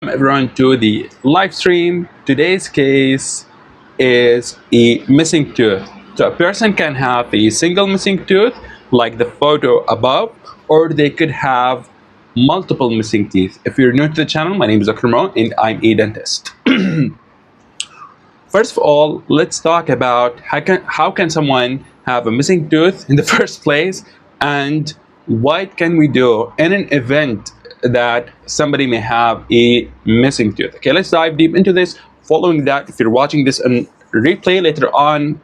everyone to the live stream. Today's case is a missing tooth. So a person can have a single missing tooth like the photo above, or they could have multiple missing teeth. If you're new to the channel, my name is Dr. Mo and I'm a dentist. First of all, let's talk about how can someone have a missing tooth in the first place, and what can we do in an event that somebody may have a missing tooth. Okay, let's dive deep into this. Following that, if you're watching this on replay later on,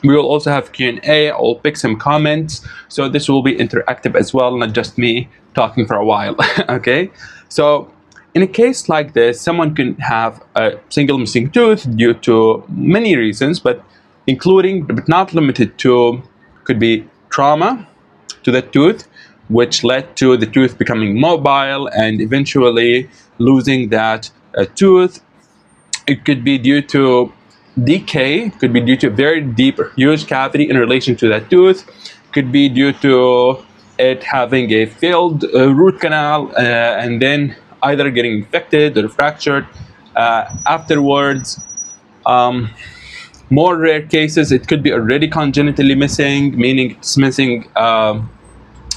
we will also have Q&A. I'll pick some comments, so this will be interactive as well, not just me talking for a while. Okay, so in a case like this, someone can have a single missing tooth due to many reasons, but including but not limited to, could be trauma to the tooth, which led to the tooth becoming mobile and eventually losing that tooth. It could be due to decay, could be due to a very deep or huge cavity in relation to that tooth, could be due to it having a failed root canal and then either getting infected or fractured afterwards. More rare cases, it could be already congenitally missing, meaning it's missing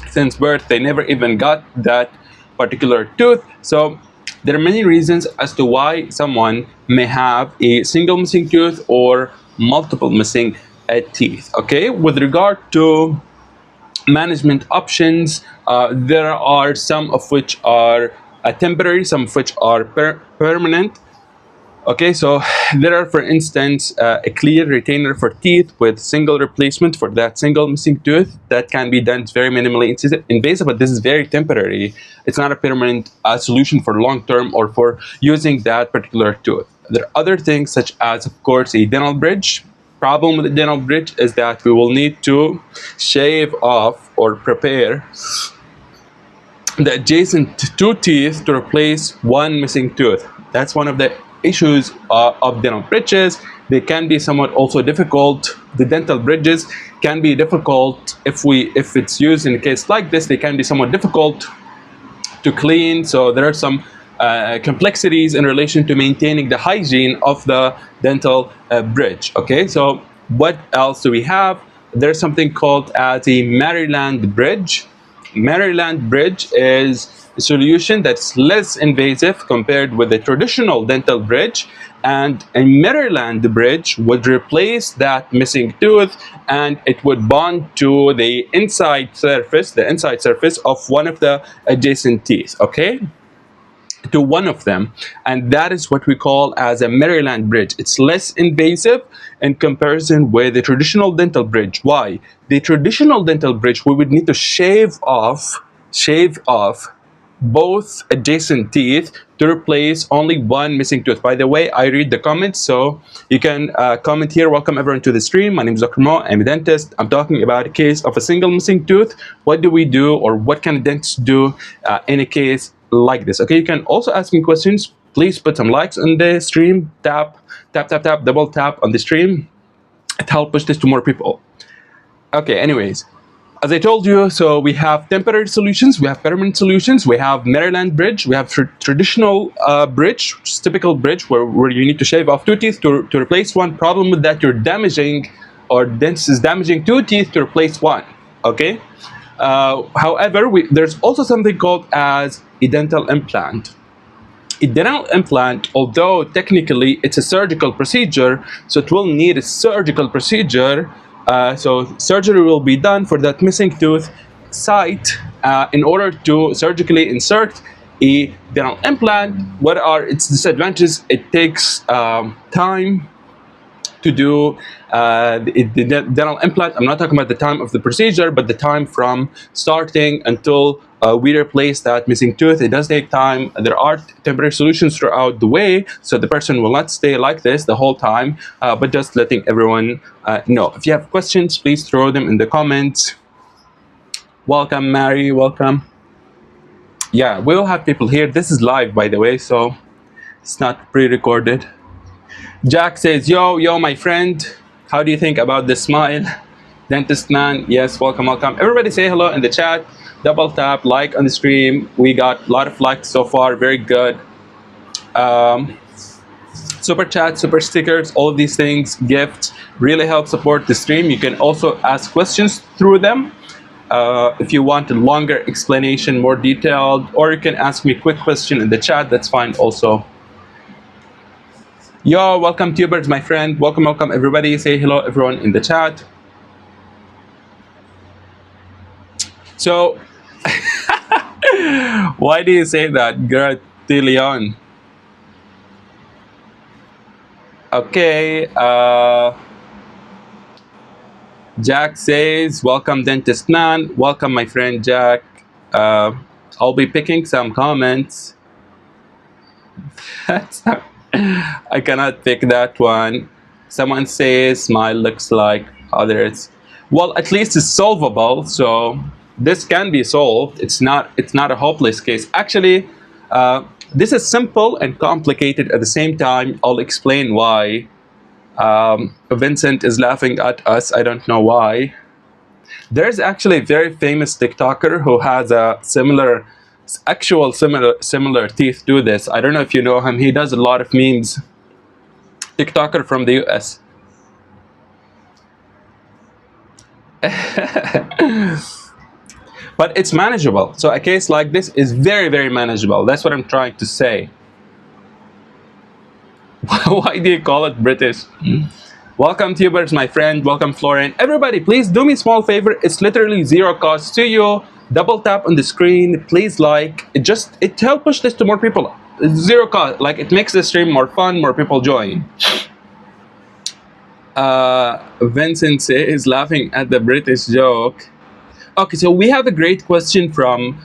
since birth. They never even got that particular tooth. So there are many reasons as to why someone may have a single missing tooth or multiple missing teeth. Okay, with regard to management options, there are some of which are temporary, some of which are permanent. Okay, so there are, for instance, a clear retainer for teeth with single replacement for that single missing tooth. That can be done. It's very minimally invasive, but this is very temporary. It's not a permanent solution for long term or for using that particular tooth. There are other things such as, of course, a dental bridge. Problem with the dental bridge is that we will need to shave off or prepare the adjacent two teeth to replace one missing tooth. That's one of the issues of dental bridges. They can be somewhat also difficult. The dental bridges can be difficult if it's used in a case like this. They can be somewhat difficult to clean. So there are some complexities in relation to maintaining the hygiene of the dental bridge. Okay, so what else do we have? There's something called as a Maryland bridge. Maryland bridge is a solution that's less invasive compared with the traditional dental bridge, and a Maryland bridge would replace that missing tooth, and it would bond to the inside surface of one of the adjacent teeth, okay, to one of them, and that is what we call as a Maryland bridge. It's less invasive in comparison with the traditional dental bridge. Why? The traditional dental bridge, we would need to shave off both adjacent teeth to replace only one missing tooth. By the way, I read the comments, so you can comment here. Welcome everyone to the stream. My name is Dr. Mo. I'm a dentist. I'm talking about a case of a single missing tooth. What do we do, or what can a dentist do in a case like this? Okay, you can also ask me questions. Please put some likes on the stream. Tap, double tap on the stream. It helps push this to more people. Okay, anyways, as I told you, so we have temporary solutions, we have permanent solutions, we have Maryland bridge, we have traditional bridge, which is typical bridge where you need to shave off two teeth to replace one. Problem with that, you're damaging, or dentist is damaging two teeth to replace one. Okay. However, there's also something called as a dental implant. A dental implant, although technically it's a surgical procedure, so it will need a surgical procedure. So surgery will be done for that missing tooth site in order to surgically insert a dental implant. What are its disadvantages? It takes time to do the dental implant. I'm not talking about the time of the procedure, but the time from starting until we replace that missing tooth. It does take time. There are temporary solutions throughout the way, so the person will not stay like this the whole time, but just letting everyone know. If you have questions, please throw them in the comments. Welcome, Mary, welcome. Yeah, we will have people here. This is live, by the way, so it's not pre-recorded. Jack says, yo, my friend, how do you think about the smile? Dentist man, yes, welcome. Everybody say hello in the chat. Double tap, like on the stream. We got a lot of likes so far, very good. Super chat, super stickers, all of these things, gifts really help support the stream. You can also ask questions through them. If you want a longer explanation, more detailed, or you can ask me a quick question in the chat, that's fine also. Yo, welcome tubers, my friend. Welcome, welcome everybody. Say hello everyone in the chat. So, why do you say that, Gratillion? Okay, Jack says, welcome Dentist Man. Welcome my friend Jack. I'll be picking some comments. I cannot pick that one. Someone says smile looks like others. Well, at least it's solvable, so this can be solved. It's not a hopeless case. Actually, this is simple and complicated at the same time. I'll explain why. Vincent is laughing at us. I don't know why. There's actually a very famous TikToker who has a similar teeth to this. I don't know if you know him. He does a lot of memes. TikToker from the US. But it's manageable. So a case like this is very, very manageable. That's what I'm trying to say. Why do you call it British? Welcome tubers, my friend. Welcome Florian. Everybody, please do me a small favor. It's literally zero cost to you. Double tap on the screen. Please like. It helps push this to more people. It's zero cost. Like, it makes the stream more fun, more people join. Vincent is laughing at the British joke. Okay, so we have a great question from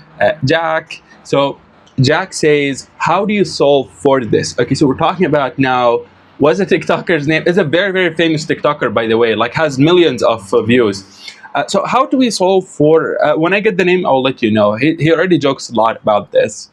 Jack. So Jack says, how do you solve for this? Okay, so we're talking about now, what's the TikToker's name? It's a very, very famous TikToker, by the way, like has millions of views. So how do we solve for, when I get the name, I'll let you know. He already jokes a lot about this.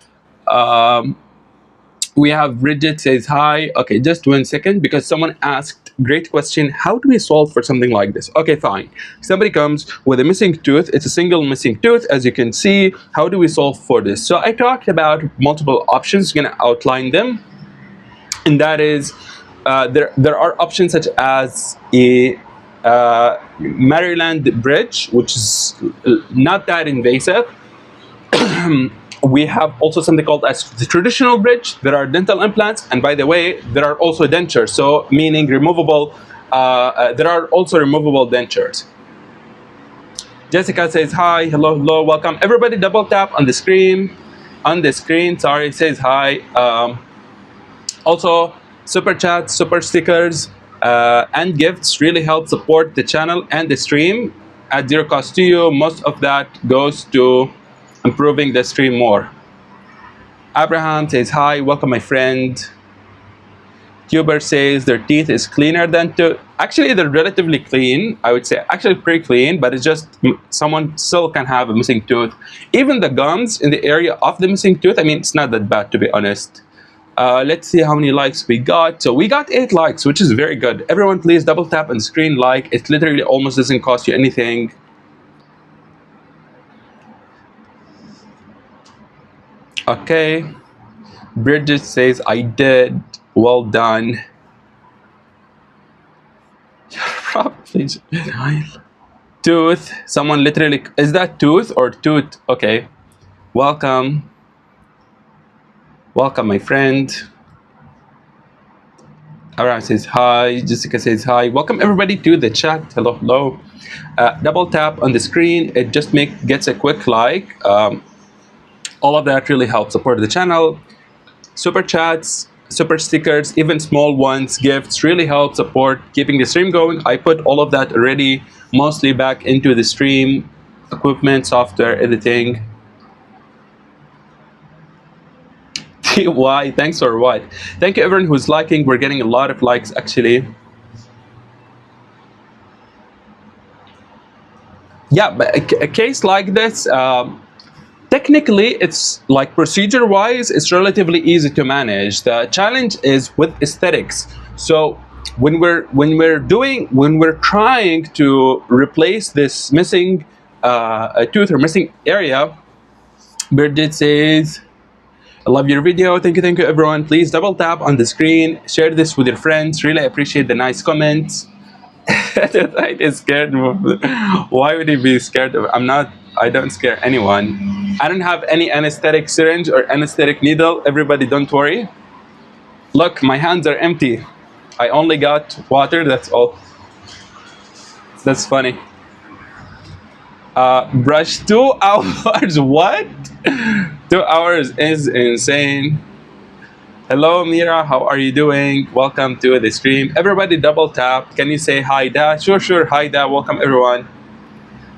We have Bridget says hi. Okay, just 1 second, because someone asked, great question, how do we solve for something like this? Okay, fine. Somebody comes with a missing tooth. It's a single missing tooth, as you can see. How do we solve for this? So I talked about multiple options. I'm going to outline them. And that is, there are options such as a Maryland bridge, which is not that invasive. We have also something called as the traditional bridge. There are dental implants, and by the way, there are also dentures, so meaning removable. There are also removable dentures. Jessica says hi, hello, hello, welcome. Everybody double tap on the screen. Sorry, says hi. Also, super chats, super stickers, and gifts really help support the channel and the stream at zero cost to you. Most of that goes to improving the stream more. Abraham says hi, welcome my friend. Tuber says their teeth is cleaner than actually they're relatively clean. I would say actually pretty clean, but it's just someone still can have a missing tooth. Even the gums in the area of the missing tooth, I mean, it's not that bad, to be honest. Let's see how many likes we got. So we got 8 likes, which is very good. Everyone please double tap on the screen, like. It literally almost doesn't cost you anything. Okay, Bridget says, I did. Well done. Please. Tooth. Someone literally, is that tooth or tooth? Okay. Welcome. Welcome, my friend. Abraham says hi. Jessica says hi. Welcome everybody to the chat. Hello, hello. Double tap on the screen. It just gets a quick like. All of that really helps support the channel. Super chats, super stickers, even small ones, gifts really help support keeping the stream going. I put all of that already mostly back into the stream, equipment, software, editing. Why? Thanks for what? Thank you everyone who's liking. We're getting a lot of likes actually. Yeah, but a case like this, technically, it's like procedure-wise, it's relatively easy to manage. The challenge is with aesthetics. So when we're trying to replace this missing tooth or missing area, Bridget says, I love your video. Thank you, everyone. Please double tap on the screen, share this with your friends. Really appreciate the nice comments. I is scared. Why would he be scared of? I'm not. I don't scare anyone. I don't have any anesthetic syringe or anesthetic needle. Everybody, don't worry. Look, my hands are empty. I only got water. That's all. That's funny. Brush 2 hours. What? 2 hours is insane. Hello, Mira. How are you doing? Welcome to the stream. Everybody, double tap. Can you say hi, Da? Sure. Hi, Da. Welcome, everyone.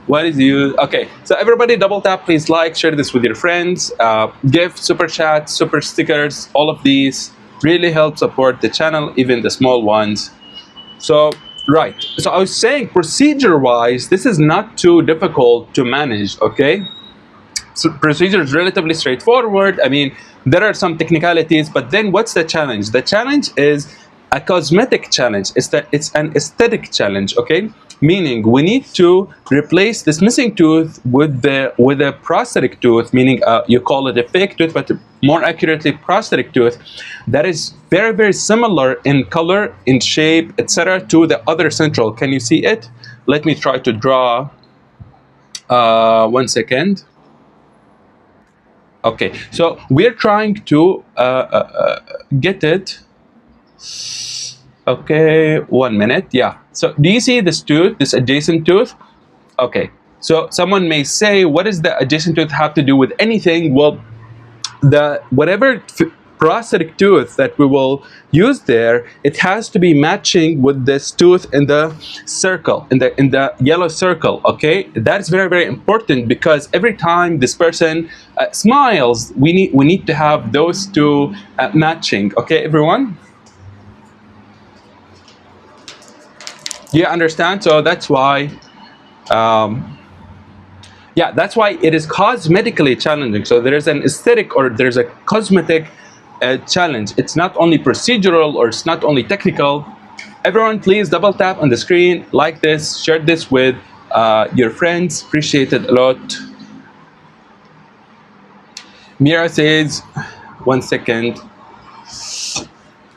What is you? Okay, so everybody, double tap. Please like, share this with your friends. Gift, super chat, super stickers. All of these really help support the channel, even the small ones. So, right. So I was saying, procedure-wise, this is not too difficult to manage. Okay. So procedure is relatively straightforward. I mean, there are some technicalities, but then what's the challenge? The challenge is a cosmetic challenge. It's an aesthetic challenge, okay? Meaning we need to replace this missing tooth with a prosthetic tooth, meaning you call it a fake tooth, but more accurately prosthetic tooth that is very, very similar in color, in shape, etc. to the other central. Can you see it? Let me try to draw. 1 second. Okay, so we're trying to get it. Okay, 1 minute. Yeah. So do you see this tooth, this adjacent tooth? Okay. So someone may say, what does the adjacent tooth have to do with anything? Well, whatever prosthetic tooth that we will use there, it has to be matching with this tooth in the circle, in the yellow circle. Okay, that's very, very important, because every time this person smiles, we need to have those two matching. Okay, everyone, do you understand? So that's why yeah, that's why it is cosmetically challenging. So there is an aesthetic, or there's a cosmetic challenge. It's not only procedural, or it's not only technical. Everyone, please double tap on the screen, like this, share this with your friends. Appreciate it a lot. Mira says, 1 second.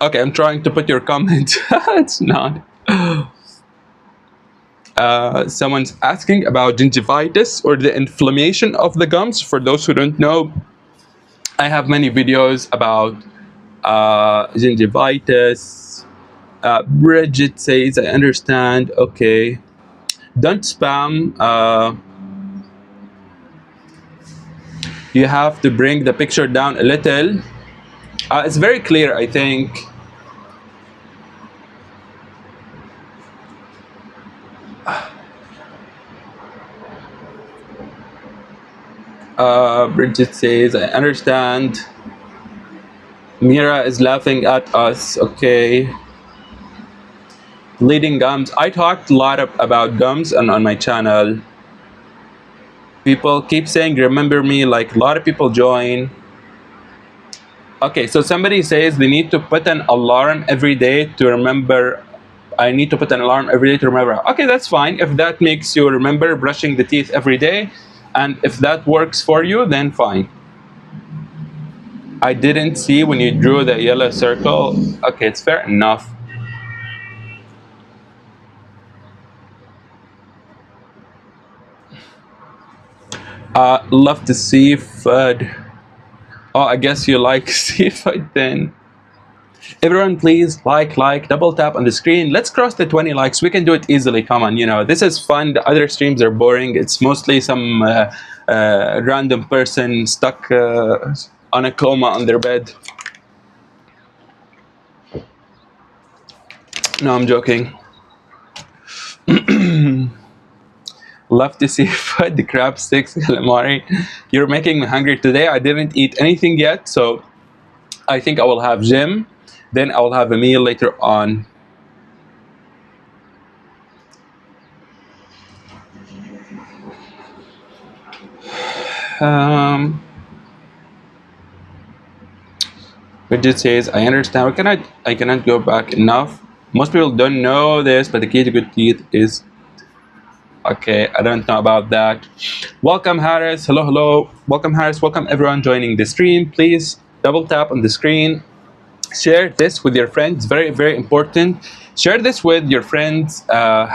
Okay, I'm trying to put your comment. It's not. Someone's asking about gingivitis, or the inflammation of the gums. For those who don't know, I have many videos about gingivitis. Bridget says, I understand. Okay. Don't spam. You have to bring the picture down a little. It's very clear, I think. Bridget says, I understand. Mira is laughing at us. Okay. Bleeding gums. I talked a lot about gums on my channel. People keep saying, remember me, like a lot of people join. Okay, so somebody says they need to put an alarm every day to remember. I need to put an alarm every day to remember. Okay, that's fine. If that makes you remember brushing the teeth every day, and if that works for you, then fine. I didn't see when you drew the yellow circle. Okay, it's fair enough. Love to seafood. Oh, I guess you like seafood then. Everyone, please like, double tap on the screen. Let's cross the 20 likes. We can do it easily. Come on, you know, this is fun. The other streams are boring. It's mostly some random person stuck on a coma on their bed. No, I'm joking. Love to see the crab sticks, calamari. You're making me hungry today. I didn't eat anything yet, so I think I will have gym. Then I will have a meal later on. Bridget says, I understand. I cannot go back enough. Most people don't know this, but the key to good teeth is... Okay, I don't know about that. Welcome, Harris. Hello. Welcome, Harris. Welcome, everyone joining the stream. Please double tap on the screen. Share this with your friends. Very, very important. Share this with your friends.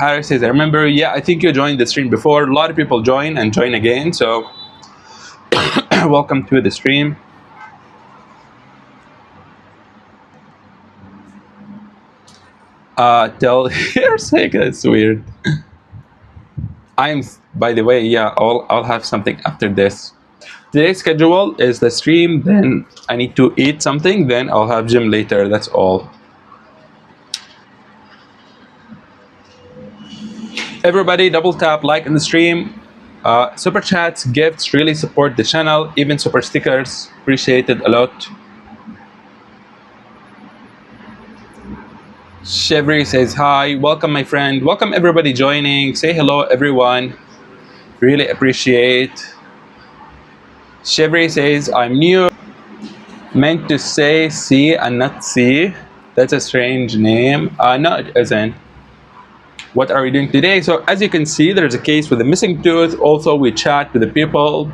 Harry says, I remember, yeah, I think you joined the stream before. A lot of people join and join again. So welcome to the stream. Tell your sake, that's weird. By the way, yeah, I'll have something after this. Today's schedule is the stream, then I need to eat something, then I'll have gym later. That's all. Everybody, double tap like in the stream. Super chats, gifts really support the channel. Even super stickers, appreciated a lot. Chevry says hi. Welcome, my friend. Welcome, everybody joining. Say hello, everyone. Really appreciate. Chevry says, I'm new. Meant to say C and not C. That's a strange name. No, it isn't. What are we doing today? So as you can see, there's a case with a missing tooth. Also, we chat with the people.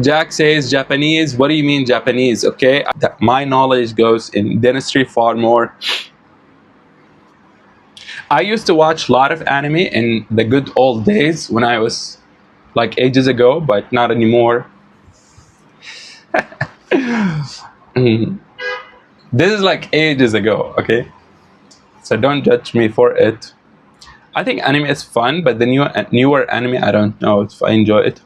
Jack says Japanese. What do you mean Japanese? Okay, my knowledge goes in dentistry far more. I used to watch a lot of anime in the good old days when I was like ages ago, but not anymore. This is like ages ago, okay? So don't judge me for it. I think anime is fun, but the newer anime, I don't know if I enjoy it.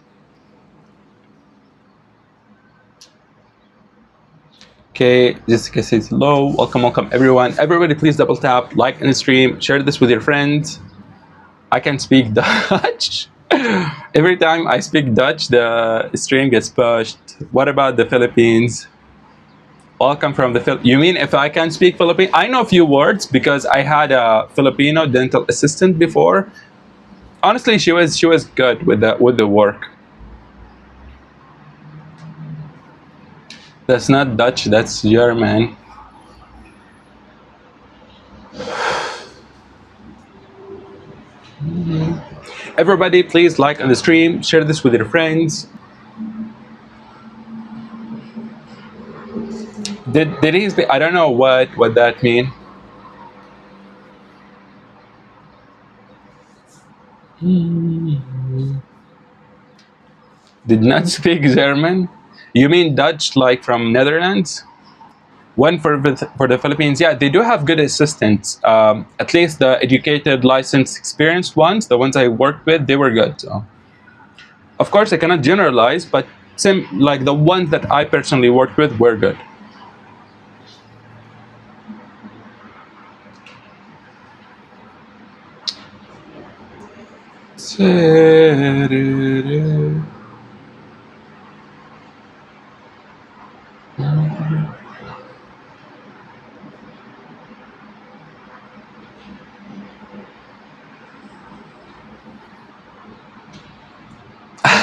Okay, Jessica says hello. Welcome, welcome, everyone. Everybody, please double tap, like in the stream, share this with your friends. I can speak Dutch. Every time I speak Dutch, the stream gets pushed. What about the Philippines? Welcome from the Philippines. You mean if I can speak Filipino? I know a few words because I had a Filipino dental assistant before. Honestly, she was good with the work. That's not Dutch, that's German. Everybody, please like on the stream, share this with your friends. Did he speak? I don't know what that mean. Did not speak German? You mean Dutch, like from Netherlands? One for the Philippines, yeah, they do have good assistants. At least the educated, licensed, experienced ones, the ones I worked with, they were good. So, of course, I cannot generalize, but like the ones that I personally worked with were good.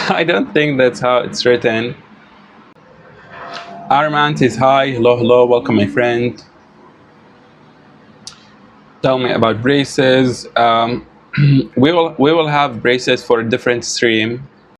I don't think that's how it's written. Armand says hi, hello, hello, welcome, my friend. Tell me about braces. We will have braces for a different stream.